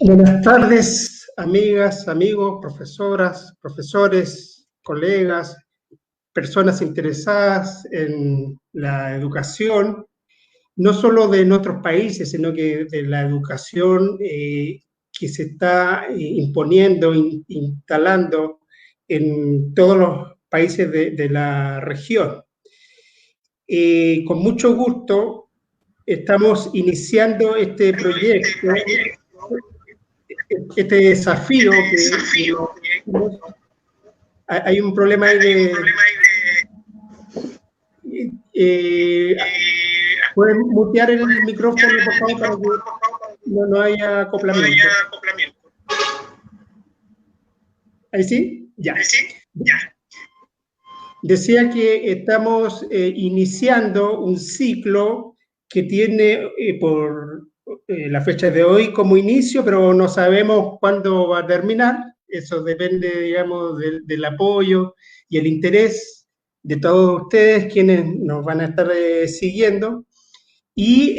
Buenas tardes, amigas, amigos, profesoras, profesores, colegas, personas interesadas en la educación, no solo de nuestros países, sino que de la educación que se está imponiendo, instalando en todos los países de la región. Con mucho gusto estamos iniciando este proyecto, este desafío hay un problema ahí eh, ¿pueden mutear el micrófono, por favor, para que no haya acoplamiento? ¿Ahí sí? Ya. Decía que estamos iniciando un ciclo que tiene por la fecha de hoy como inicio, pero no sabemos cuándo va a terminar. Eso depende, digamos, del apoyo y el interés de todos ustedes quienes nos van a estar siguiendo. Y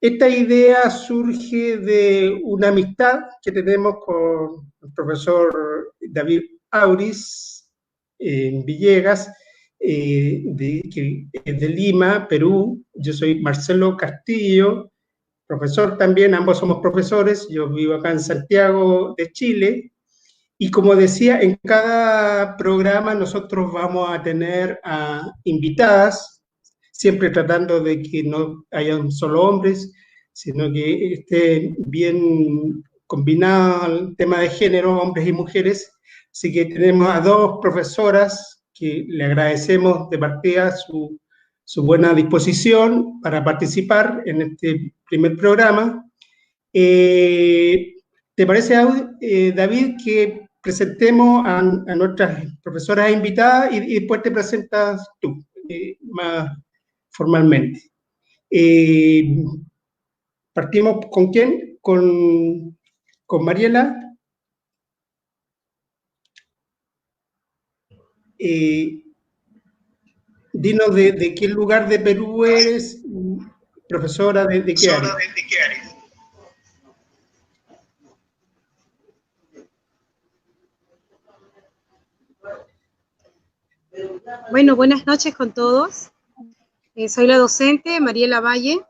esta idea surge de una amistad que tenemos con el profesor David Auris en Villegas, que es de Lima, Perú. Yo soy Marcelo Castillo, profesor también, ambos somos profesores. Yo vivo acá en Santiago de Chile. Y como decía, en cada programa nosotros vamos a tener a invitadas, siempre tratando de que no hayan solo hombres, sino que esté bien combinado el tema de género, hombres y mujeres. Así que tenemos a dos profesoras que le agradecemos de partida su buena disposición para participar en este primer programa. ¿Te parece, David, que presentemos a nuestras profesoras invitadas y después te presentas tú, más formalmente? ¿Partimos con quién? ¿Con Mariela? Dinos de qué lugar de Perú eres, profesora, de qué área. Bueno, buenas noches con todos. Soy la docente Mariela Valle,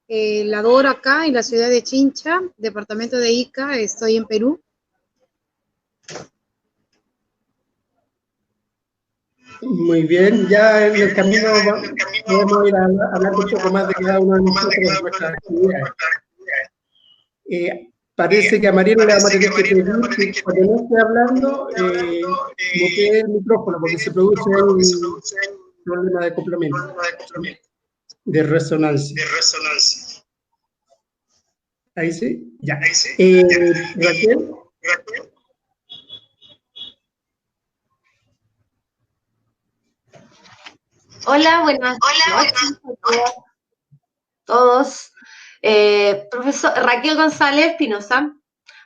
laboro acá en la ciudad de Chincha, departamento de Ica, estoy en Perú. Muy bien, ya en el camino podemos ir a hablar un poco más de cada uno de nosotros, de nuestras actividades. Parece que a Mariela le vamos a tener que pedir que cuando no esté hablando, mutee el micrófono, porque se produce un problema de acoplamiento, de resonancia. ¿Ahí sí? Ya. Raquel. Hola, buenas noches a todos. Profesor Raquel González Espinosa,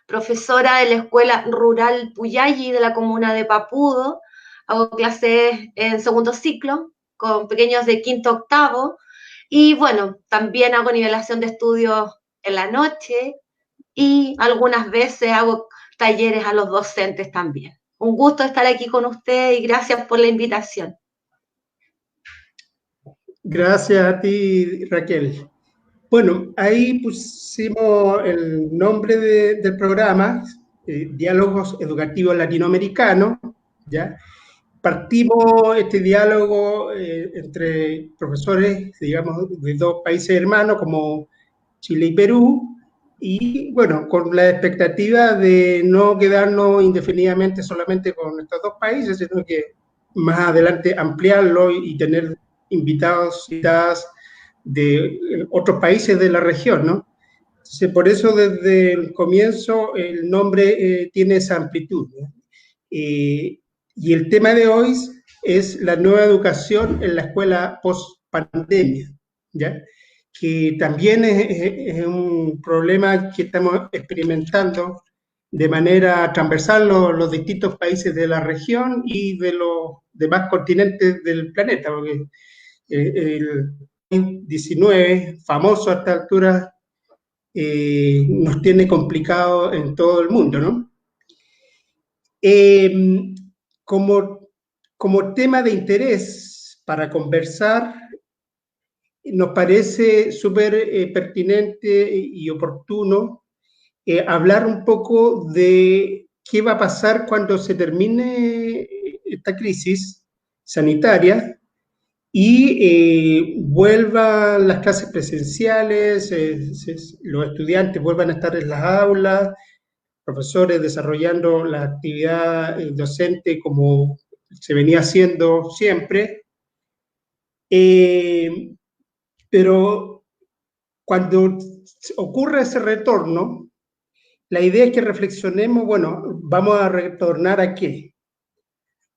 profesora de la Escuela Rural Puyalli de la comuna de Papudo. Hago clases en segundo ciclo con pequeños de quinto a octavo. Y bueno, también hago nivelación de estudios en la noche y algunas veces hago talleres a los docentes también. Un gusto estar aquí con ustedes y gracias por la invitación. Gracias a ti, Raquel. Bueno, ahí pusimos el nombre del programa, Diálogos Educativos Latinoamericanos, ¿ya? Partimos este diálogo entre profesores, digamos, de dos países hermanos como Chile y Perú, y bueno, con la expectativa de no quedarnos indefinidamente solamente con estos dos países, sino que más adelante ampliarlo y tener invitados, invitadas de otros países de la región, ¿no? Entonces, por eso desde el comienzo el nombre tiene esa amplitud, ¿no? Y el tema de hoy es la nueva educación en la escuela post-pandemia, ¿ya? Que también es un problema que estamos experimentando de manera transversal los distintos países de la región y de los demás continentes del planeta, porque el COVID-19, famoso a esta altura, nos tiene complicado en todo el mundo, ¿no? Como tema de interés para conversar, nos parece súper pertinente y oportuno hablar un poco de qué va a pasar cuando se termine esta crisis sanitaria y vuelvan las clases presenciales, los estudiantes vuelvan a estar en las aulas, profesores desarrollando la actividad docente como se venía haciendo siempre. Pero cuando ocurre ese retorno, la idea es que reflexionemos, bueno, vamos a retornar ¿a qué?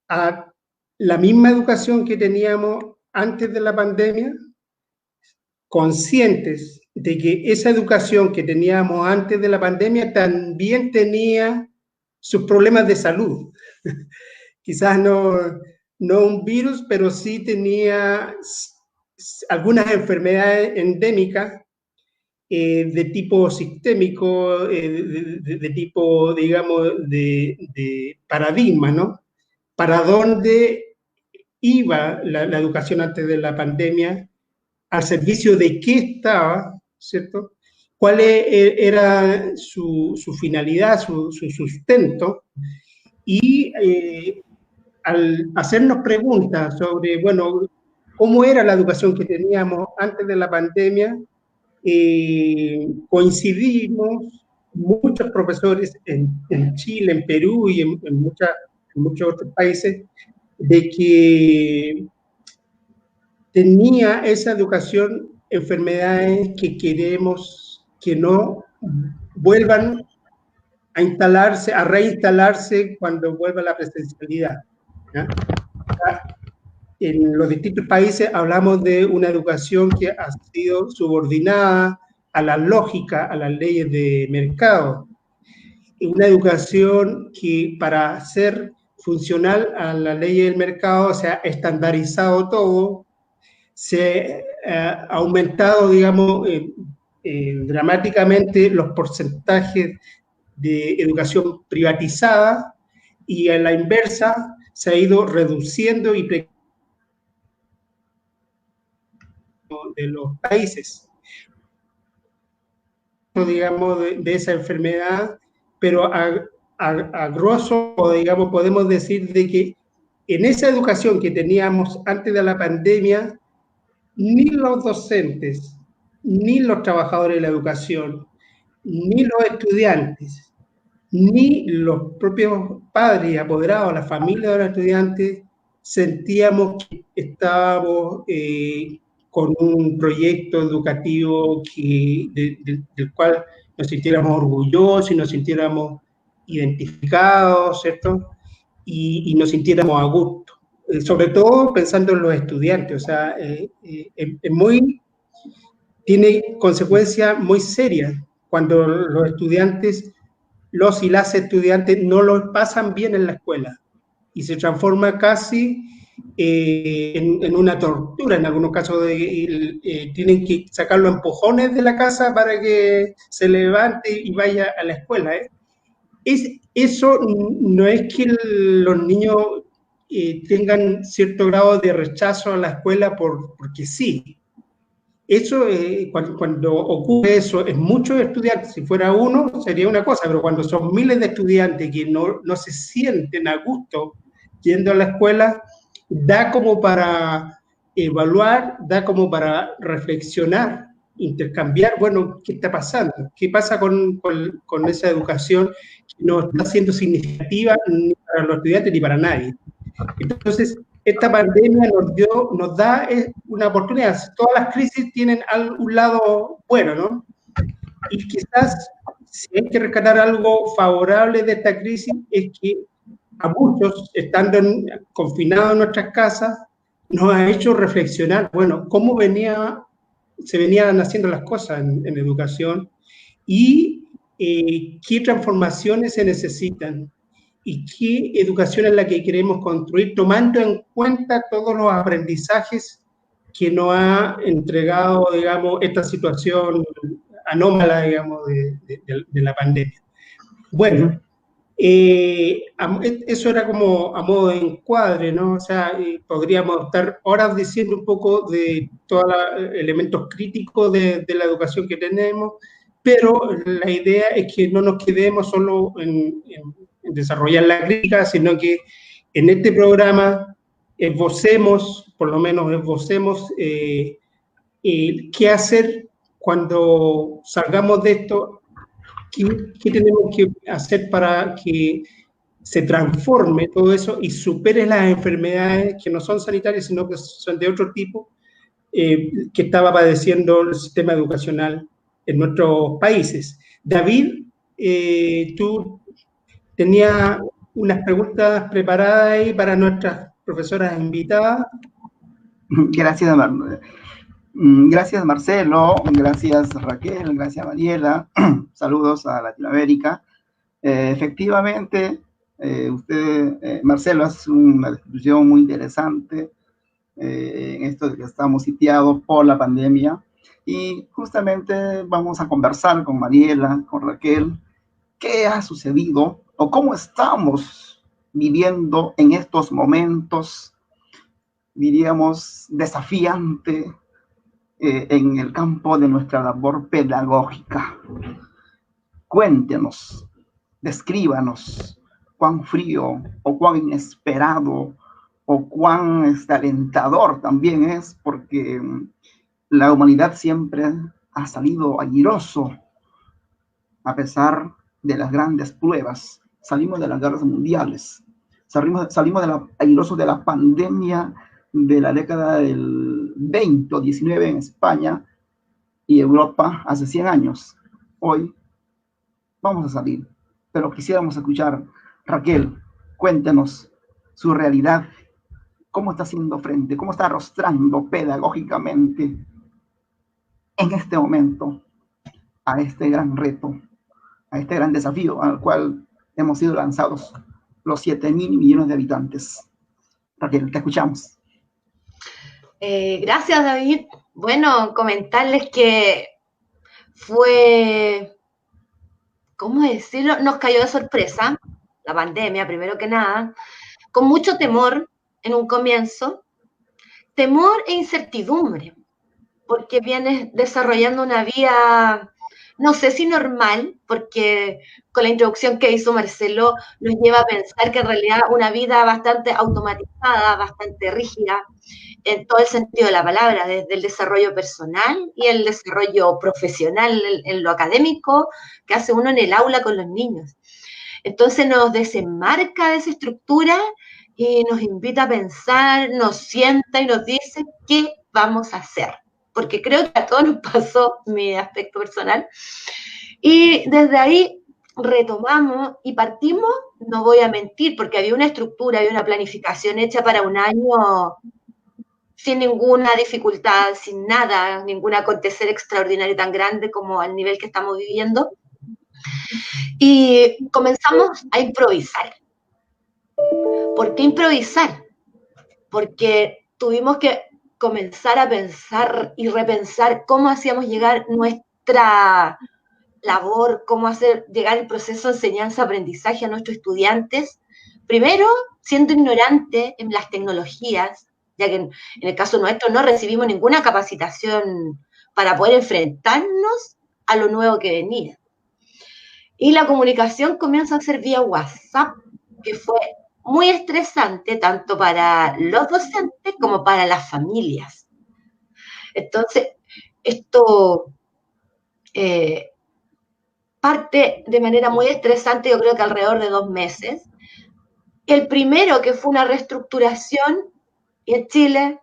A la misma educación que teníamos antes de la pandemia, conscientes de que esa educación que teníamos antes de la pandemia también tenía sus problemas de salud. Quizás no un virus, pero sí tenía algunas enfermedades endémicas de tipo sistémico, de tipo, digamos, de paradigma, ¿no? ¿Para dónde iba la educación antes de la pandemia? ¿Al servicio de qué estaba? ¿Cierto? ¿Cuál era su finalidad, su sustento? Y al hacernos preguntas sobre, bueno, cómo era la educación que teníamos antes de la pandemia, coincidimos muchos profesores en Chile, en Perú y en muchos otros países, de que tenía esa educación enfermedades que queremos que no vuelvan a instalarse, a reinstalarse cuando vuelva la presencialidad, ¿ya? En los distintos países hablamos de una educación que ha sido subordinada a la lógica, a las leyes de mercado. Una educación que para ser funcional a la ley del mercado se ha estandarizado todo, se ha aumentado, digamos, dramáticamente los porcentajes de educación privatizada y a la inversa se ha ido reduciendo y de los países, digamos, de esa enfermedad, pero a grosso, digamos, podemos decir de que en esa educación que teníamos antes de la pandemia, ni los docentes, ni los trabajadores de la educación, ni los estudiantes, ni los propios padres y apoderados, la familia de los estudiantes, sentíamos que estábamos con un proyecto educativo del cual nos sintiéramos orgullosos y nos sintiéramos identificados, ¿cierto? Y nos sintiéramos a gusto. Sobre todo pensando en los estudiantes, o sea, tiene consecuencias muy serias cuando los estudiantes, los y las estudiantes no lo pasan bien en la escuela y se transforma casi en una tortura, en algunos casos tienen que sacarlo a empujones de la casa para que se levante y vaya a la escuela. Eso no es que los niños tengan cierto grado de rechazo a la escuela porque sí. Eso, cuando ocurre eso en muchos estudiantes, si fuera uno sería una cosa, pero cuando son miles de estudiantes que no se sienten a gusto yendo a la escuela, da como para evaluar, da como para reflexionar, intercambiar, bueno, ¿qué está pasando? ¿Qué pasa con esa educación que no está siendo significativa ni para los estudiantes ni para nadie? Entonces, esta pandemia nos da una oportunidad. Todas las crisis tienen un lado bueno, ¿no? Y quizás, si hay que rescatar algo favorable de esta crisis, es que a muchos, estando confinados en nuestras casas, nos ha hecho reflexionar, bueno, cómo se venían haciendo las cosas en educación y qué transformaciones se necesitan y qué educación es la que queremos construir, tomando en cuenta todos los aprendizajes que nos ha entregado, digamos, esta situación anómala, digamos, de la pandemia. Bueno, eso era como a modo de encuadre, ¿no? O sea, podríamos estar horas diciendo un poco de todos los elementos críticos de la educación que tenemos, pero la idea es que no nos quedemos solo en desarrollar la crítica, sino que en este programa esbocemos, por lo menos esbocemos qué hacer cuando salgamos de esto. ¿Qué tenemos que hacer para que se transforme todo eso y supere las enfermedades que no son sanitarias, sino que son de otro tipo, que estaba padeciendo el sistema educacional en nuestros países? David, tú tenías unas preguntas preparadas ahí para nuestras profesoras invitadas. Gracias, gracias Marcelo, gracias Raquel, gracias Mariela, saludos a Latinoamérica. Efectivamente, Marcelo, hace una descripción muy interesante en esto de que estamos sitiados por la pandemia, y justamente vamos a conversar con Mariela, con Raquel, qué ha sucedido o cómo estamos viviendo en estos momentos, diríamos, desafiante en el campo de nuestra labor pedagógica. Cuéntenos, descríbanos cuán frío o cuán inesperado o cuán alentador también es, porque la humanidad siempre ha salido airoso a pesar de las grandes pruebas. Salimos de las guerras mundiales, salimos airosos de la pandemia de la década del 20 o 19 en España y Europa hace 100 años. Hoy vamos a salir, pero quisiéramos escuchar, Raquel, cuéntenos su realidad, cómo está haciendo frente, cómo está arrostrando pedagógicamente en este momento a este gran reto, a este gran desafío al cual hemos sido lanzados los 7.000 millones de habitantes. Raquel, te escuchamos. Gracias, David. Bueno, comentarles que fue, ¿cómo decirlo? Nos cayó de sorpresa la pandemia, primero que nada, con mucho temor en un comienzo, temor e incertidumbre, porque vienes desarrollando una vida, no sé si normal, porque con la introducción que hizo Marcelo nos lleva a pensar que en realidad una vida bastante automatizada, bastante rígida, en todo el sentido de la palabra, desde el desarrollo personal y el desarrollo profesional en lo académico que hace uno en el aula con los niños. Entonces nos desenmarca de esa estructura y nos invita a pensar, nos sienta y nos dice qué vamos a hacer. Porque creo que a todos nos pasó, mi aspecto personal. Y desde ahí retomamos y partimos, no voy a mentir, porque había una estructura, había una planificación hecha para un año sin ninguna dificultad, sin nada, ningún acontecer extraordinario tan grande como al nivel que estamos viviendo. Y comenzamos a improvisar. ¿Por qué improvisar? Porque tuvimos que comenzar a pensar y repensar cómo hacíamos llegar nuestra labor, cómo hacer llegar el proceso de enseñanza-aprendizaje a nuestros estudiantes. Primero, siendo ignorante en las tecnologías, ya que en el caso nuestro no recibimos ninguna capacitación para poder enfrentarnos a lo nuevo que venía. Y la comunicación comienza a ser vía WhatsApp, que fue muy estresante tanto para los docentes como para las familias. Entonces, esto parte de manera muy estresante, yo creo que alrededor de 2 meses. El primero, que fue una reestructuración, y en Chile,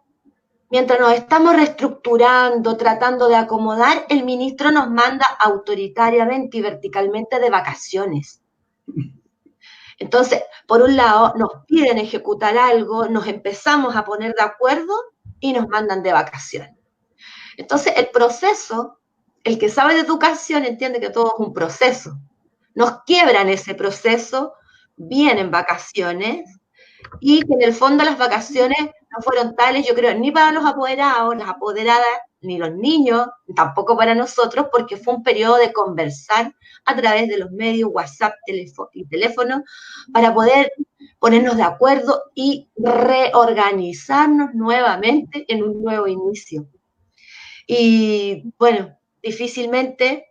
mientras nos estamos reestructurando, tratando de acomodar, el ministro nos manda autoritariamente y verticalmente de vacaciones. Entonces, por un lado, nos piden ejecutar algo, nos empezamos a poner de acuerdo y nos mandan de vacaciones. Entonces, el proceso, el que sabe de educación entiende que todo es un proceso. Nos quiebran ese proceso, vienen vacaciones, y que en el fondo las vacaciones no fueron tales, yo creo, ni para los apoderados, las apoderadas, ni los niños, tampoco para nosotros, porque fue un periodo de conversar a través de los medios, WhatsApp y teléfono, para poder ponernos de acuerdo y reorganizarnos nuevamente en un nuevo inicio. Y bueno, difícilmente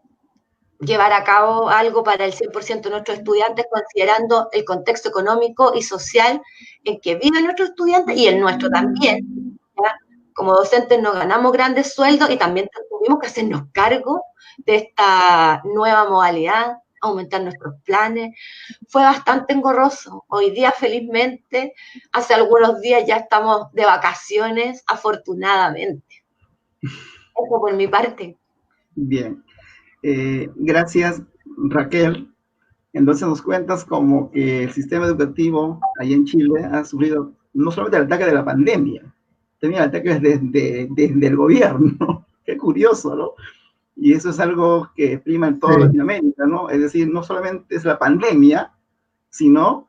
llevar a cabo algo para el 100% de nuestros estudiantes, considerando el contexto económico y social en que viven nuestros estudiantes y el nuestro también. ¿Ya? Como docentes nos ganamos grandes sueldos y también tuvimos que hacernos cargo de esta nueva modalidad, aumentar nuestros planes. Fue bastante engorroso. Hoy día, felizmente, hace algunos días ya estamos de vacaciones, afortunadamente. Eso por mi parte. Bien. Gracias, Raquel. Entonces nos cuentas como que el sistema educativo allá en Chile ha sufrido no solamente el ataque de la pandemia, también el ataque desde el gobierno. Qué curioso, ¿no? Y eso es algo que prima en toda Latinoamérica, ¿no? Es decir, no solamente es la pandemia, sino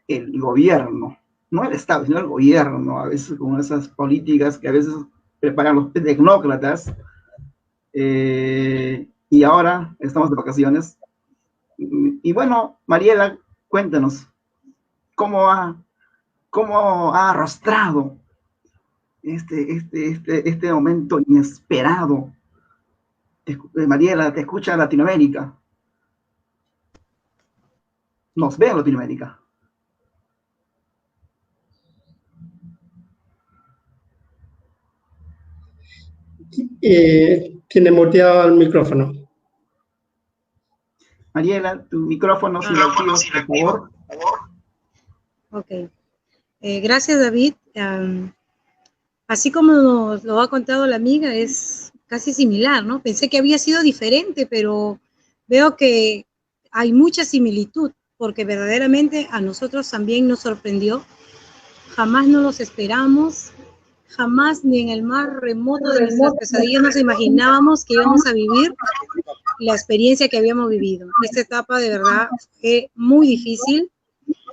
el gobierno, no el Estado, sino el gobierno, a veces con esas políticas que a veces preparan los tecnócratas, y ahora estamos de vacaciones. Y bueno, Mariela, cuéntanos, ¿cómo ha arrastrado este momento inesperado? Mariela, te escucha Latinoamérica. Nos ve en Latinoamérica. Tiene muteado el micrófono. Mariela, tu micrófono, si lo activas, por favor. Ok. Gracias, David. Así como nos lo ha contado la amiga, es casi similar, ¿no? Pensé que había sido diferente, pero veo que hay mucha similitud, porque verdaderamente a nosotros también nos sorprendió. Jamás nos los esperamos, jamás ni en el más remoto de nuestras pesadillas nos imaginábamos que íbamos a vivir la experiencia que habíamos vivido. Esta etapa de verdad fue muy difícil,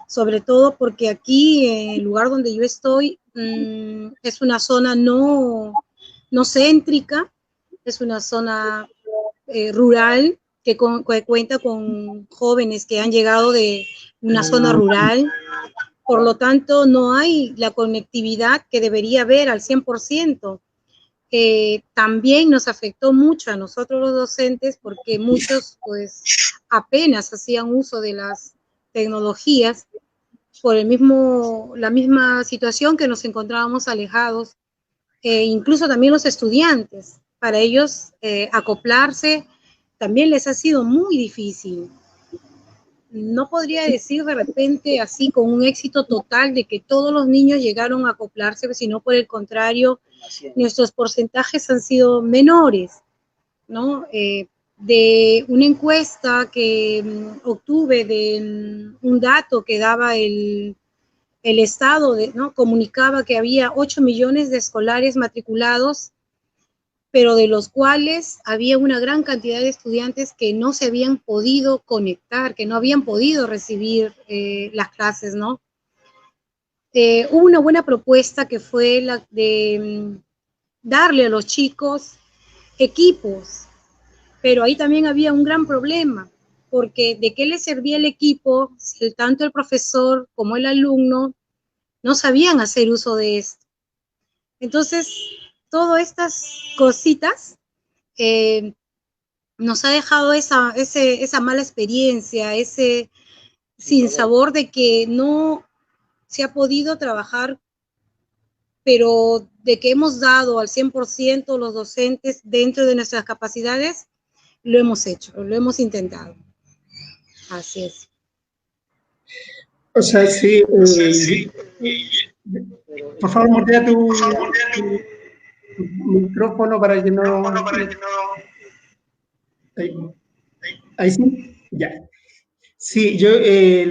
sobre todo porque aquí, en el lugar donde yo estoy, es una zona no céntrica, es una zona rural que cuenta con jóvenes que han llegado de una zona rural. Por lo tanto, no hay la conectividad que debería haber al 100%. También nos afectó mucho a nosotros los docentes porque muchos pues apenas hacían uso de las tecnologías por la misma situación que nos encontrábamos alejados. Incluso también los estudiantes, para ellos acoplarse también les ha sido muy difícil. No podría decir de repente así con un éxito total de que todos los niños llegaron a acoplarse, sino por el contrario, nuestros porcentajes han sido menores, ¿no? De una encuesta que obtuve de un dato que daba el Estado, ¿no? Comunicaba que había 8 millones de escolares matriculados, pero de los cuales había una gran cantidad de estudiantes que no se habían podido conectar, que no habían podido recibir las clases, ¿no? Hubo una buena propuesta que fue la de darle a los chicos equipos, pero ahí también había un gran problema, porque ¿de qué les servía el equipo si tanto el profesor como el alumno no sabían hacer uso de esto? Entonces, todas estas cositas nos ha dejado esa mala experiencia, ese sinsabor de que no se ha podido trabajar, pero de que hemos dado al 100% los docentes dentro de nuestras capacidades, lo hemos hecho, lo hemos intentado. Así es. O sea, sí. Por favor, mutea tu micrófono para que no... Ahí sí, ya. Sí, yo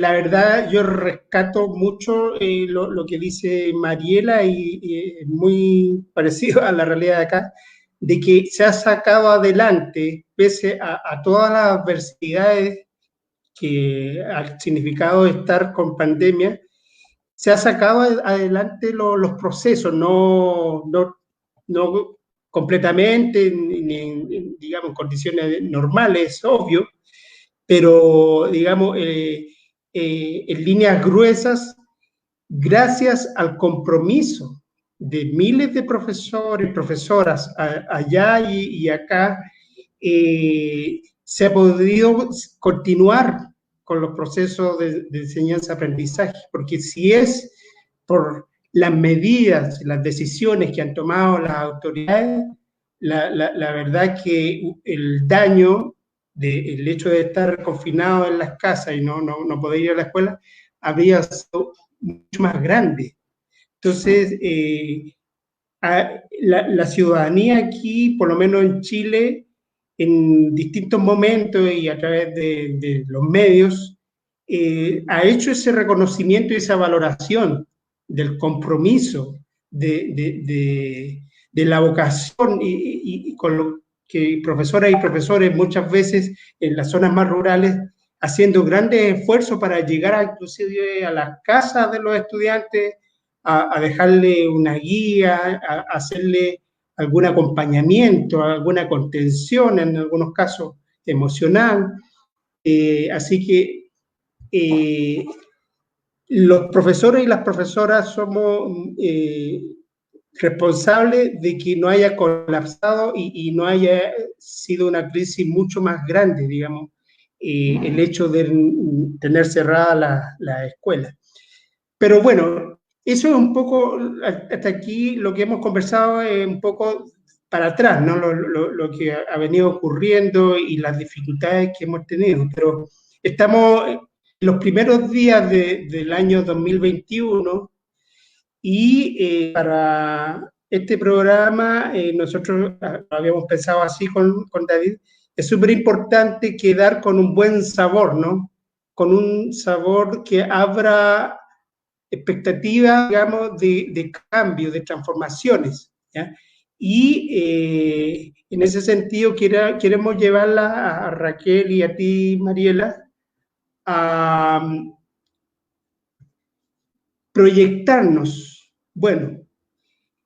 la verdad, yo rescato mucho lo que dice Mariela y es muy parecido a la realidad de acá, de que se ha sacado adelante, pese a todas las adversidades que ha significado estar con pandemia, se ha sacado adelante los procesos, no completamente, digamos, en condiciones normales, obvio, pero, digamos, en líneas gruesas, gracias al compromiso de miles de profesores, profesoras allá y acá, se ha podido continuar con los procesos de enseñanza-aprendizaje, porque si es por las medidas, las decisiones que han tomado las autoridades, la verdad que el daño del hecho de estar confinado en las casas y no poder ir a la escuela habría sido mucho más grande. Entonces, la ciudadanía aquí, por lo menos en Chile, en distintos momentos y a través de los medios, ha hecho ese reconocimiento y esa valoración del compromiso, de la vocación y con lo que profesoras y profesores muchas veces en las zonas más rurales haciendo grandes esfuerzos para llegar inclusive a las casas de los estudiantes, a dejarle una guía, a hacerle algún acompañamiento, alguna contención, en algunos casos emocional. Así que los profesores y las profesoras somos responsables de que no haya colapsado y no haya sido una crisis mucho más grande, digamos, el hecho de tener cerrada la escuela. Pero bueno, eso es un poco, hasta aquí lo que hemos conversado es un poco para atrás, ¿no? Lo que ha venido ocurriendo y las dificultades que hemos tenido, pero estamos en los primeros días del año 2021 y para este programa nosotros lo habíamos pensado así con David, es súper importante quedar con un buen sabor, ¿no? Con un sabor que abra expectativa, digamos, de cambio, de transformaciones, ¿ya? Y en ese sentido queremos llevarla a Raquel y a ti, Mariela, a proyectarnos. Bueno,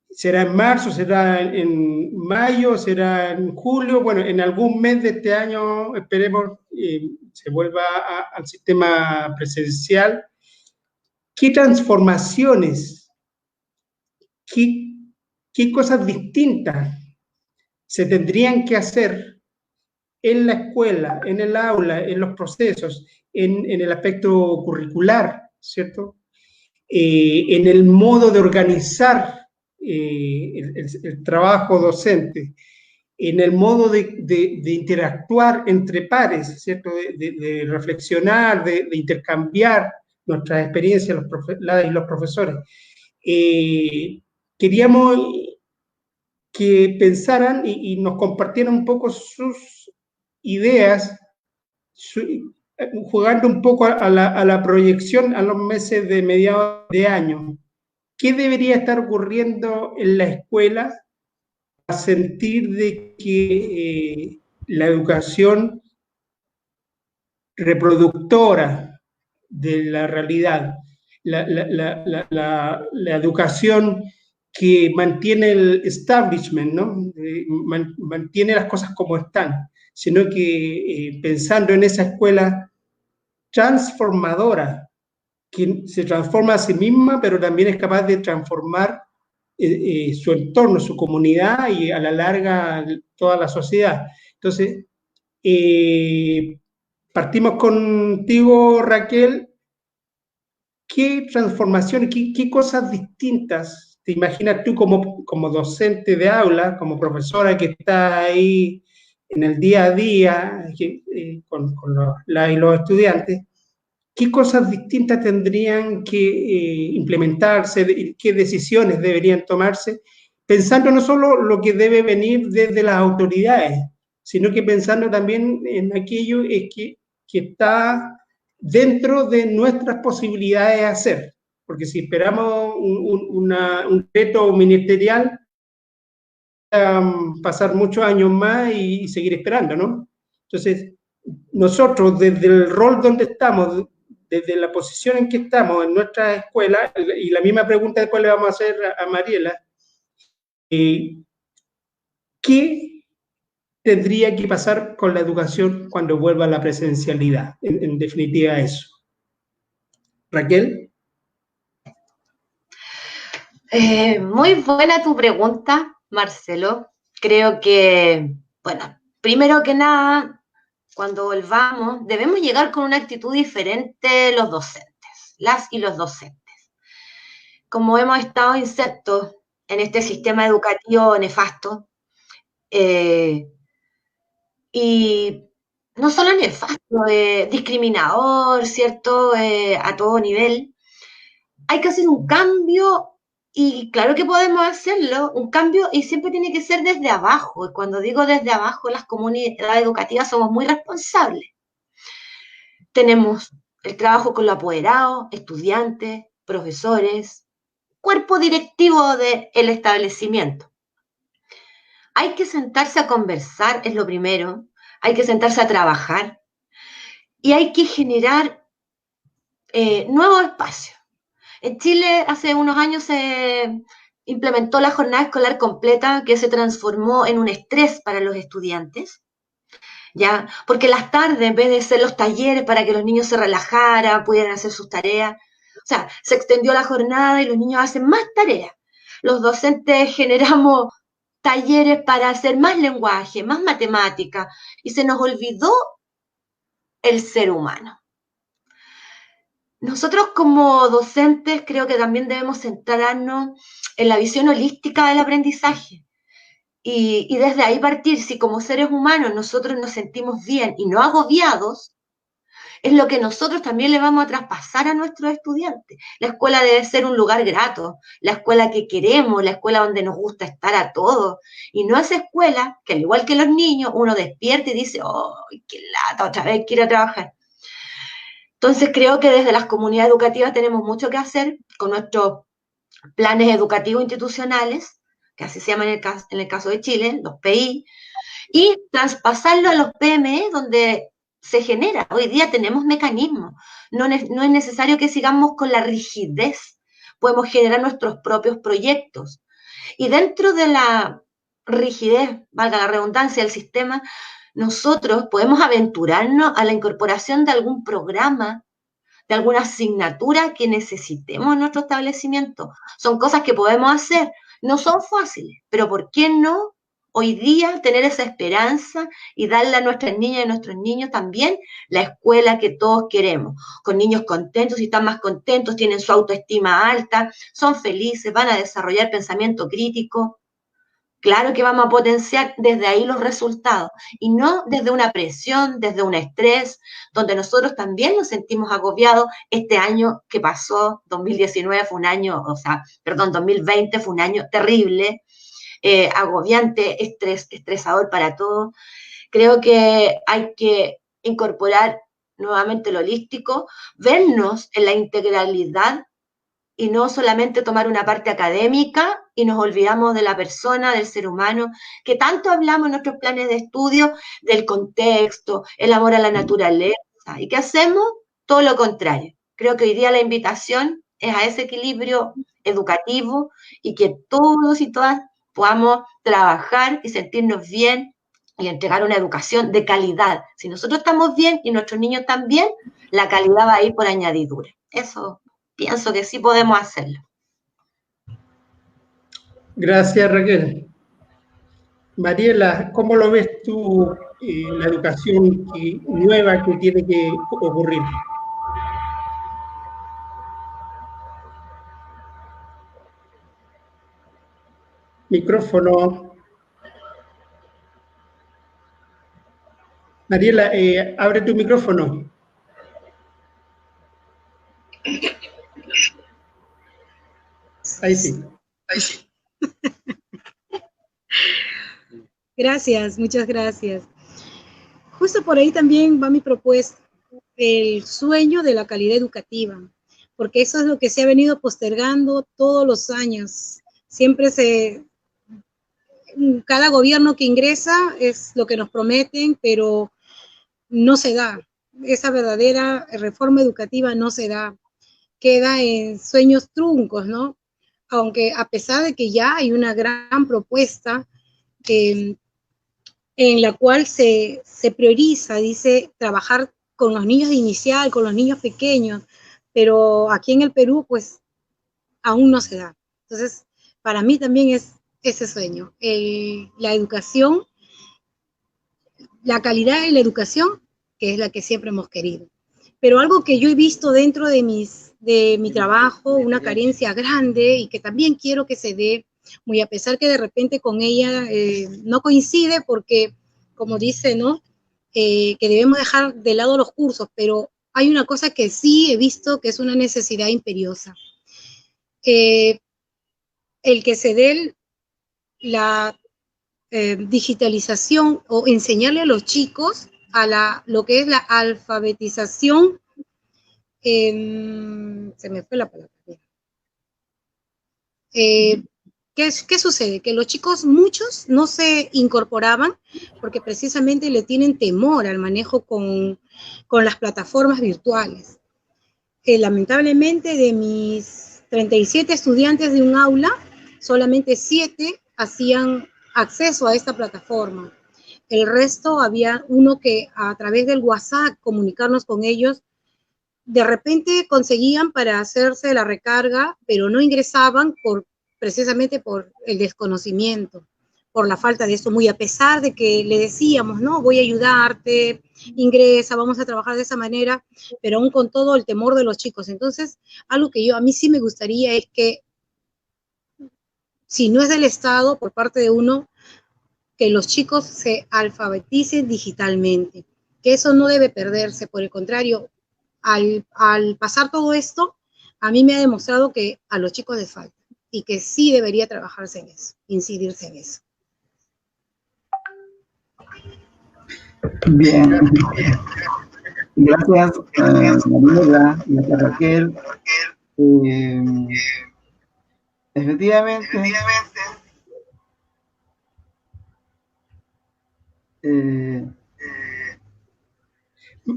será en marzo, será en mayo, será en julio, bueno, en algún mes de este año esperemos se vuelva al sistema presencial. ¿Qué transformaciones, qué cosas distintas se tendrían que hacer en la escuela, en el aula, en los procesos, en el aspecto curricular, ¿cierto? En el modo de organizar el trabajo docente, en el modo de interactuar entre pares, ¿cierto? De reflexionar, de intercambiar nuestras experiencias, los profesores. Queríamos que pensaran y nos compartieran un poco sus ideas, jugando un poco a la proyección a los meses de mediados de año. ¿Qué debería estar ocurriendo en la escuela para sentir de que la educación reproductora de la realidad, la educación que mantiene el establishment, ¿no? Mantiene las cosas como están, sino que pensando en esa escuela transformadora, que se transforma a sí misma, pero también es capaz de transformar su entorno, su comunidad y a la larga toda la sociedad. Entonces, partimos contigo, Raquel. ¿Qué transformaciones, qué cosas distintas te imaginas tú como docente de aula, como profesora que está ahí en el día a día con los estudiantes? ¿Qué cosas distintas tendrían que implementarse? ¿Qué decisiones deberían tomarse? Pensando no solo lo que debe venir desde las autoridades, sino que pensando también en aquello que está dentro de nuestras posibilidades de hacer. Porque si esperamos un reto ministerial, pasar muchos años más y seguir esperando, ¿no? Entonces, nosotros desde el rol donde estamos, desde la posición en que estamos en nuestra escuela, y la misma pregunta después le vamos a hacer a Mariela, ¿qué tendría que pasar con la educación cuando vuelva a la presencialidad? En definitiva, eso. Raquel. Muy buena tu pregunta, Marcelo. Creo que, bueno, primero que nada, cuando volvamos, debemos llegar con una actitud diferente los docentes, las y los docentes. Como hemos estado insertos en este sistema educativo nefasto, y no solo nefasto, discriminador, ¿cierto?, a todo nivel, hay que hacer un cambio. Y claro que podemos hacerlo, un cambio, y siempre tiene que ser desde abajo. Y cuando digo desde abajo, las comunidades educativas somos muy responsables. Tenemos el trabajo con los apoderados, estudiantes, profesores, cuerpo directivo del establecimiento. Hay que sentarse a conversar, es lo primero. Hay que sentarse a trabajar. Y hay que generar nuevos espacios. En Chile hace unos años se implementó la jornada escolar completa, que se transformó en un estrés para los estudiantes, ¿ya? Porque las tardes, en vez de ser los talleres para que los niños se relajaran, pudieran hacer sus tareas, o sea, se extendió la jornada y los niños hacen más tareas. Los docentes generamos talleres para hacer más lenguaje, más matemática, y se nos olvidó el ser humano. Nosotros como docentes creo que también debemos centrarnos en la visión holística del aprendizaje y desde ahí partir. Si como seres humanos nosotros nos sentimos bien y no agobiados, es lo que nosotros también le vamos a traspasar a nuestros estudiantes. La escuela debe ser un lugar grato, la escuela que queremos, la escuela donde nos gusta estar a todos, y no esa escuela que al igual que los niños uno despierta y dice, ¡oh, qué lata, otra vez quiero trabajar! Entonces creo que desde las comunidades educativas tenemos mucho que hacer con nuestros planes educativos institucionales, que así se llaman en el caso de Chile, los PI, y traspasarlo a los PME, donde se genera. Hoy día tenemos mecanismos. No es necesario que sigamos con la rigidez. Podemos generar nuestros propios proyectos. Y dentro de la rigidez, valga la redundancia, del sistema, nosotros podemos aventurarnos a la incorporación de algún programa, de alguna asignatura que necesitemos en nuestro establecimiento. Son cosas que podemos hacer. No son fáciles, pero ¿por qué no hoy día tener esa esperanza y darle a nuestras niñas y a nuestros niños también la escuela que todos queremos? Con niños contentos, y están más contentos, tienen su autoestima alta, son felices, van a desarrollar pensamiento crítico. Claro que vamos a potenciar desde ahí los resultados y no desde una presión, desde un estrés, donde nosotros también nos sentimos agobiados. Este año que pasó, 2019 fue un año, 2020 fue un año terrible, agobiante, estresador para todos. Creo que hay que incorporar nuevamente lo holístico, vernos en la integralidad y no solamente tomar una parte académica y nos olvidamos de la persona, del ser humano, que tanto hablamos en nuestros planes de estudio, del contexto, el amor a la naturaleza, y que hacemos todo lo contrario. Creo que hoy día la invitación es a ese equilibrio educativo y que todos y todas podamos trabajar y sentirnos bien y entregar una educación de calidad. Si nosotros estamos bien y nuestros niños también, la calidad va a ir por añadidura. Eso pienso que sí podemos hacerlo. Gracias, Raquel. Mariela, ¿cómo lo ves tú, la educación nueva que tiene que ocurrir? Micrófono. Mariela, abre tu micrófono. Ahí sí. Ahí sí. Gracias, muchas gracias. Justo por ahí también va mi propuesta, el sueño de la calidad educativa, porque eso es lo que se ha venido postergando todos los años. Siempre cada gobierno que ingresa es lo que nos prometen, pero no se da. esa verdadera reforma educativa no se da, queda en sueños truncos, ¿no? Aunque a pesar de que ya hay una gran propuesta en la cual se prioriza, dice, trabajar con los niños de inicial, con los niños pequeños, pero aquí en el Perú, pues, aún no se da. Entonces, para mí también es ese sueño, la educación, la calidad de la educación, que es la que siempre hemos querido. Pero algo que yo he visto dentro de mi trabajo, una carencia grande y que también quiero que se dé, muy a pesar que de repente con ella no coincide porque, como dice, ¿no? Que debemos dejar de lado los cursos, pero hay una cosa que sí he visto que es una necesidad imperiosa. El que se dé la digitalización o enseñarle a los chicos a lo que es la alfabetización, se me fue la palabra. ¿Qué sucede? Que los chicos, muchos, no se incorporaban porque precisamente le tienen temor al manejo con las plataformas virtuales. Lamentablemente, de mis 37 estudiantes de un aula, solamente 7 hacían acceso a esta plataforma. El resto había uno que a través del WhatsApp comunicarnos con ellos, de repente conseguían para hacerse la recarga, pero no ingresaban precisamente por el desconocimiento, por la falta de eso, muy a pesar de que le decíamos, no, voy a ayudarte, ingresa, vamos a trabajar de esa manera, pero aún con todo el temor de los chicos. Entonces, algo que a mí sí me gustaría es que, si no es del Estado, por parte de uno, que los chicos se alfabeticen digitalmente, que eso no debe perderse, por el contrario, al pasar todo esto, a mí me ha demostrado que a los chicos les falta y que sí debería trabajarse en eso, incidirse en eso. Bien, gracias Manuela, gracias Raquel. Efectivamente,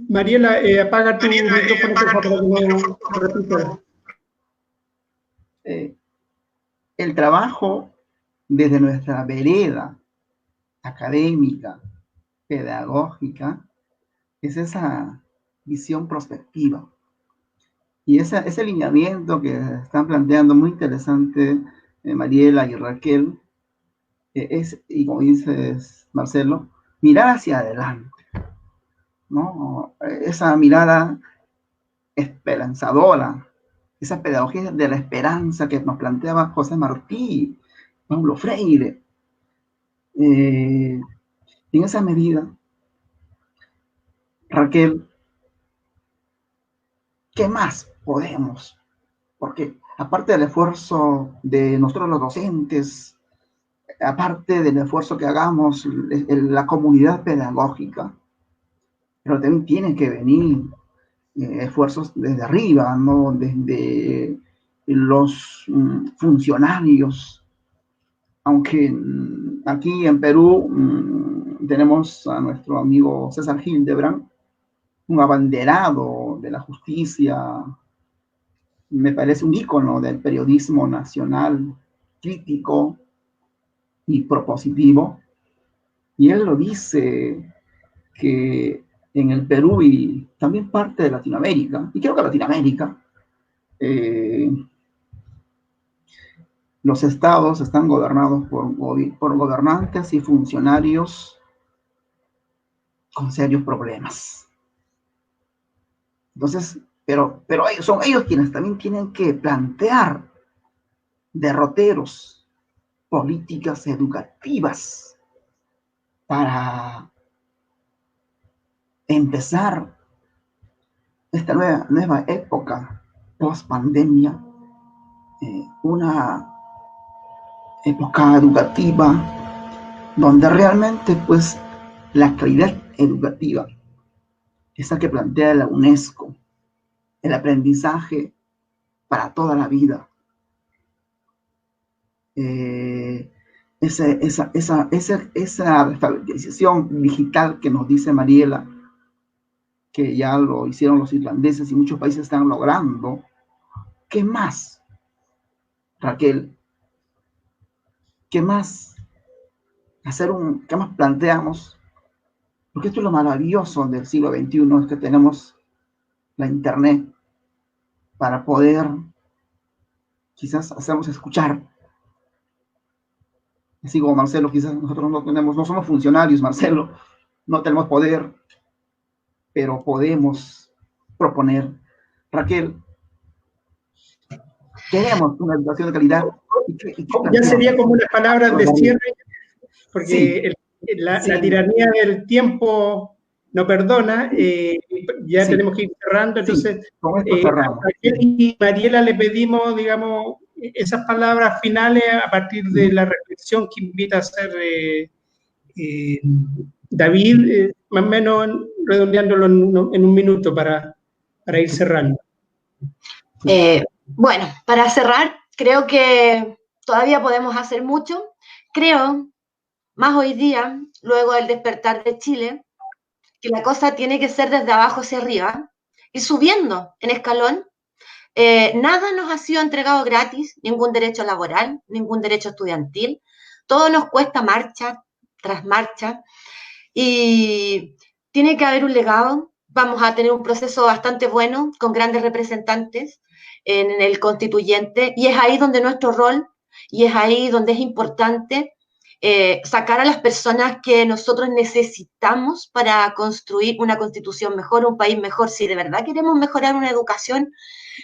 Mariela, apaga tu micrófono, por favor, para que no repita. El trabajo desde nuestra vereda académica, pedagógica, es esa visión prospectiva. Y ese lineamiento que están planteando, muy interesante, Mariela y Raquel, y como dices, Marcelo, mirar hacia adelante, ¿no? Esa mirada esperanzadora, esa pedagogía de la esperanza que nos planteaba José Martí, Paulo Freire. En esa medida, Raquel, ¿qué más podemos? Porque aparte del esfuerzo de nosotros los docentes, aparte del esfuerzo que hagamos en la comunidad pedagógica, pero también tienen que venir esfuerzos desde arriba, ¿no? Desde los funcionarios. Aunque aquí en Perú tenemos a nuestro amigo César Hildebrand, un abanderado de la justicia, me parece un ícono del periodismo nacional, crítico y propositivo. Y él lo dice que en el Perú y también parte de Latinoamérica, y creo que Latinoamérica, los estados están gobernados por gobernantes y funcionarios con serios problemas. Entonces, pero son ellos quienes también tienen que plantear derroteros, políticas educativas para empezar esta nueva época post-pandemia, una época educativa donde realmente pues la calidad educativa, esa que plantea la UNESCO, el aprendizaje para toda la vida, esa alfabetización digital que nos dice Mariela, que ya lo hicieron los irlandeses y muchos países están logrando. ¿Qué más, Raquel? ¿Qué más qué más planteamos? Porque esto es lo maravilloso del siglo XXI, es que tenemos la internet para poder quizás hacernos escuchar. Así como Marcelo, quizás nosotros no somos funcionarios, Marcelo, no tenemos poder, pero podemos proponer. Raquel, queremos una educación de calidad. Ya sería como unas palabras de cierre, porque sí, la tiranía del tiempo no perdona, ya tenemos que ir cerrando, entonces con esto cerramos. a Raquel y Mariela le pedimos, digamos, esas palabras finales a partir de la reflexión que invita a hacer David, más o menos redondeándolo en un minuto para ir cerrando. Bueno, para cerrar, creo que todavía podemos hacer mucho. Creo, más hoy día, luego del despertar de Chile, que la cosa tiene que ser desde abajo hacia arriba y subiendo en escalón. Nada nos ha sido entregado gratis, ningún derecho laboral, ningún derecho estudiantil. Todo nos cuesta marcha tras marcha y tiene que haber un legado. Vamos a tener un proceso bastante bueno con grandes representantes en el constituyente y es ahí donde nuestro rol y es ahí donde es importante sacar a las personas que nosotros necesitamos para construir una constitución mejor, un país mejor. Si de verdad queremos mejorar una educación,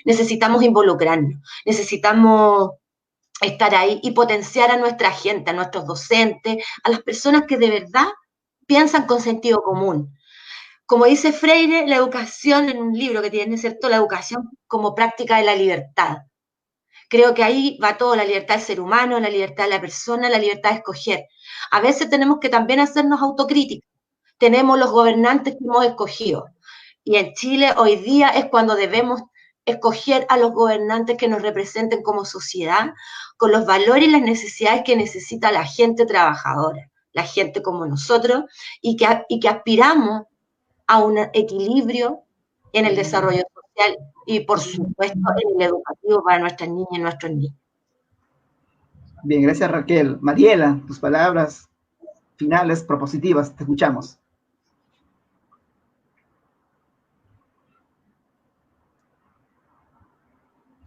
necesitamos involucrarnos, necesitamos estar ahí y potenciar a nuestra gente, a nuestros docentes, a las personas que de verdad piensan con sentido común. Como dice Freire, la educación, en un libro que tiene, ¿cierto? La educación como práctica de la libertad. Creo que ahí va todo, la libertad del ser humano, la libertad de la persona, la libertad de escoger. A veces tenemos que también hacernos autocrítica. Tenemos los gobernantes que hemos escogido. Y en Chile hoy día es cuando debemos escoger a los gobernantes que nos representen como sociedad, con los valores y las necesidades que necesita la gente trabajadora, la gente como nosotros, y que aspiramos a un equilibrio en el desarrollo social y, por supuesto, en el educativo para nuestras niñas y nuestros niños. Bien, gracias, Raquel. Mariela, tus palabras finales propositivas, te escuchamos.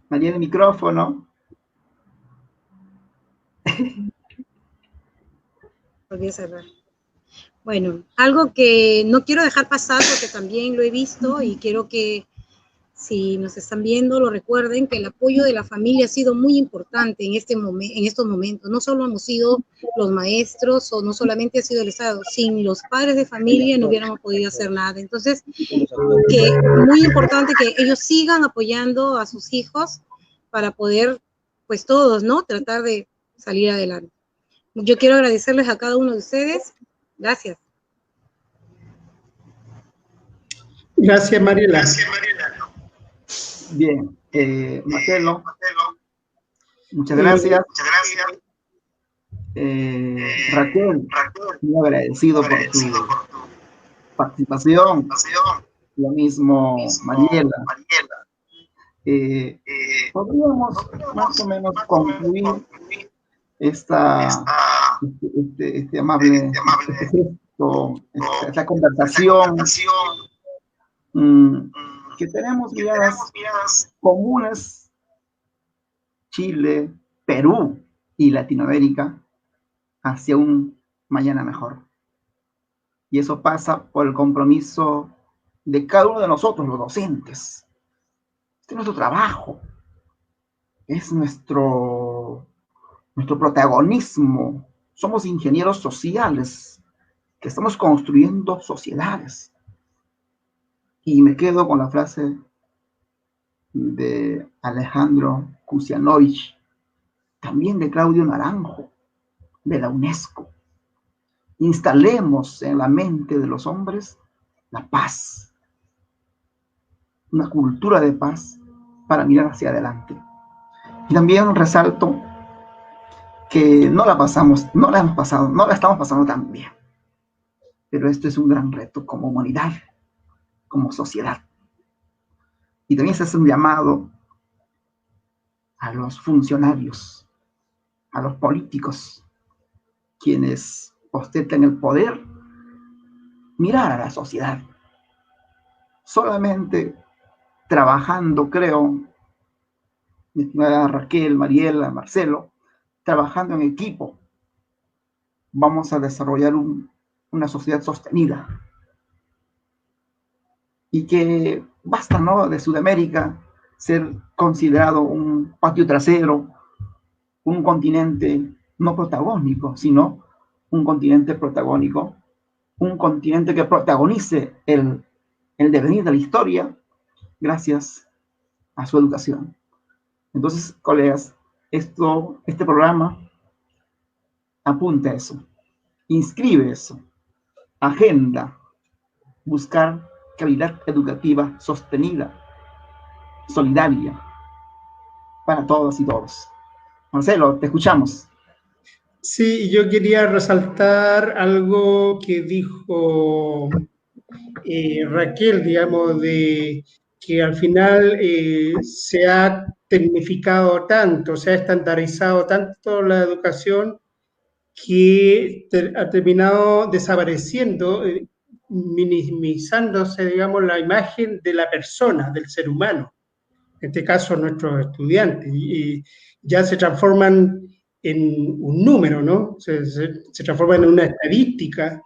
Mariela, el micrófono. Volví a cerrar. Bueno, algo que no quiero dejar pasar porque también lo he visto y quiero que si nos están viendo lo recuerden, que el apoyo de la familia ha sido muy importante en estos momentos. No solo hemos sido los maestros o no solamente ha sido el Estado, sin los padres de familia no hubiéramos podido hacer nada. Entonces, que muy importante que ellos sigan apoyando a sus hijos para poder, pues todos, ¿no? Tratar de salir adelante. Yo quiero agradecerles a cada uno de ustedes. Gracias. Gracias, Mariela. Bien, Marcelo, muchas gracias. Raquel, muy agradecido por tu participación. Lo mismo, Mariela. Podríamos más o menos concluir esta amable esta conversación que tenemos miradas comunes, Chile, Perú y Latinoamérica, hacia un mañana mejor. Y eso pasa por el compromiso de cada uno de nosotros, los docentes. Este es nuestro trabajo, es nuestro protagonismo. Somos ingenieros sociales que estamos construyendo sociedades. Y me quedo con la frase de Alejandro Kusianovich, también de Claudio Naranjo, de la UNESCO. Instalemos en la mente de los hombres la paz, una cultura de paz para mirar hacia adelante. Y también resalto que no la estamos pasando tan bien. Pero esto es un gran reto como humanidad, como sociedad. Y también se hace un llamado a los funcionarios, a los políticos, quienes ostentan el poder, mirar a la sociedad. Solamente trabajando, creo, mi estimada Raquel, Mariela, Marcelo, trabajando en equipo, vamos a desarrollar una sociedad sostenida. Y que basta, ¿no?, de Sudamérica ser considerado un patio trasero, un continente no protagónico, sino un continente protagónico, un continente que protagonice el devenir de la historia gracias a su educación. Entonces, colegas, este programa apunta a eso, inscribe eso, agenda, buscar calidad educativa sostenida, solidaria, para todos y todos. Marcelo, te escuchamos. Sí, yo quería resaltar algo que dijo Raquel, digamos, de que al final se ha tecnificado tanto, se ha estandarizado tanto la educación que ha terminado desapareciendo, minimizándose, digamos, la imagen de la persona, del ser humano, en este caso nuestros estudiantes, y ya se transforman en un número, ¿no? Se transforman en una estadística,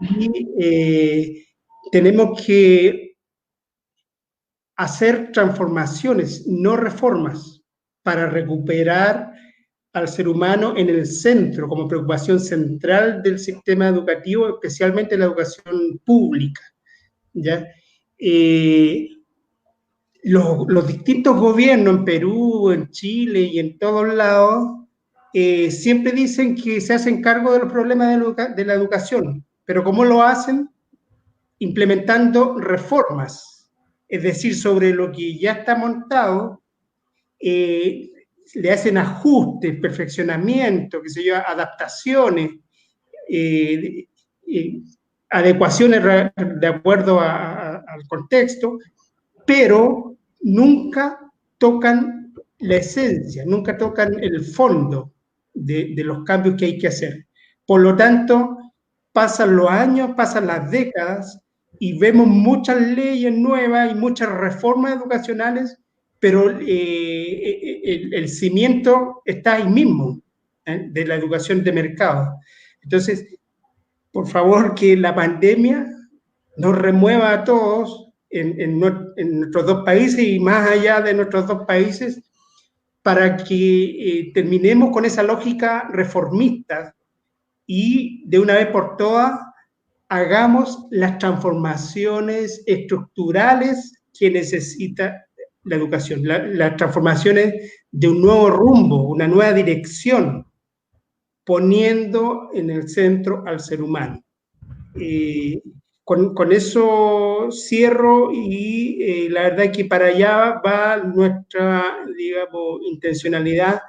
y tenemos que hacer transformaciones, no reformas, para recuperar al ser humano en el centro, como preocupación central del sistema educativo, especialmente la educación pública, ¿ya? Los distintos gobiernos en Perú, en Chile y en todos lados siempre dicen que se hacen cargo de los problemas de la educación, pero ¿cómo lo hacen? Implementando reformas, es decir, sobre lo que ya está montado, le hacen ajustes, perfeccionamiento, qué sé yo, adaptaciones, adecuaciones de acuerdo al contexto, pero nunca tocan la esencia, nunca tocan el fondo de los cambios que hay que hacer. Por lo tanto, pasan los años, pasan las décadas y vemos muchas leyes nuevas y muchas reformas educacionales, pero el cimiento está ahí mismo, de la educación de mercado. Entonces, por favor, que la pandemia nos remueva a todos en nuestros dos países y más allá de nuestros dos países, para que terminemos con esa lógica reformista y de una vez por todas hagamos las transformaciones estructurales que necesita la educación, las transformaciones de un nuevo rumbo, una nueva dirección, poniendo en el centro al ser humano. Con eso cierro y la verdad es que para allá va nuestra, digamos, intencionalidad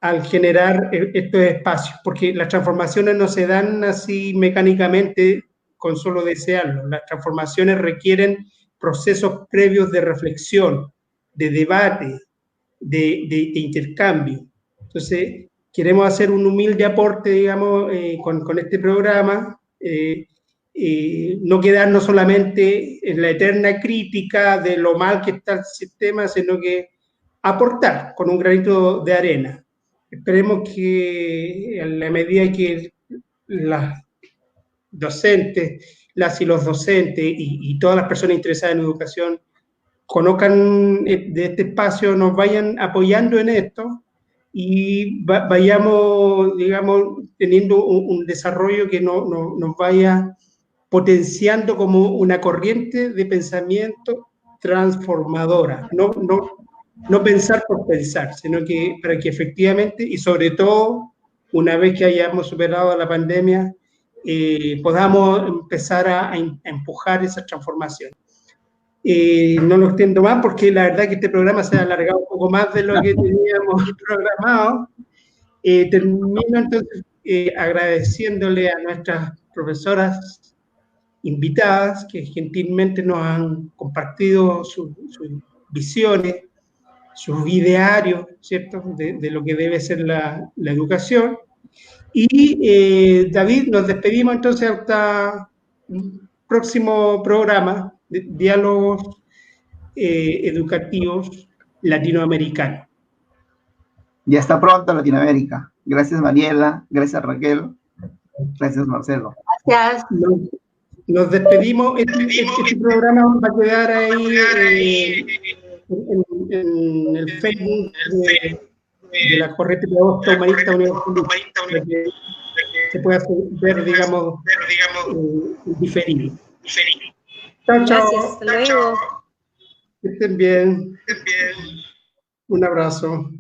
al generar estos espacios, porque las transformaciones no se dan así mecánicamente con solo desearlo. Las transformaciones requieren procesos previos de reflexión, de debate, de intercambio. Entonces, queremos hacer un humilde aporte, digamos, con este programa, no quedarnos solamente en la eterna crítica de lo mal que está el sistema, sino que aportar con un granito de arena. Esperemos que a la medida que las docentes, las y los docentes y todas las personas interesadas en educación conozcan de este espacio, nos vayan apoyando en esto y vayamos, digamos, teniendo un desarrollo que nos vaya potenciando como una corriente de pensamiento transformadora, no pensar por pensar, sino que para que efectivamente, y sobre todo, una vez que hayamos superado la pandemia, podamos empezar a empujar esa transformación. No lo extiendo más porque la verdad que este programa se ha alargado un poco más de lo que teníamos programado. Termino entonces agradeciéndole a nuestras profesoras invitadas que gentilmente nos han compartido sus visiones, sus idearios, ¿cierto?, de lo que debe ser la educación. Y David, nos despedimos entonces hasta un próximo programa de diálogos educativos latinoamericanos. Y hasta pronto, Latinoamérica. Gracias, Mariela. Gracias, Raquel. Gracias, Marcelo. Gracias. Nos despedimos. Este programa va a quedar ahí en el Facebook de la Corriente Pedagógica Humanista Universitaria, que se puede ver, digamos, diferido. Chao, chao. Gracias, hasta luego. Que estén bien. Un abrazo.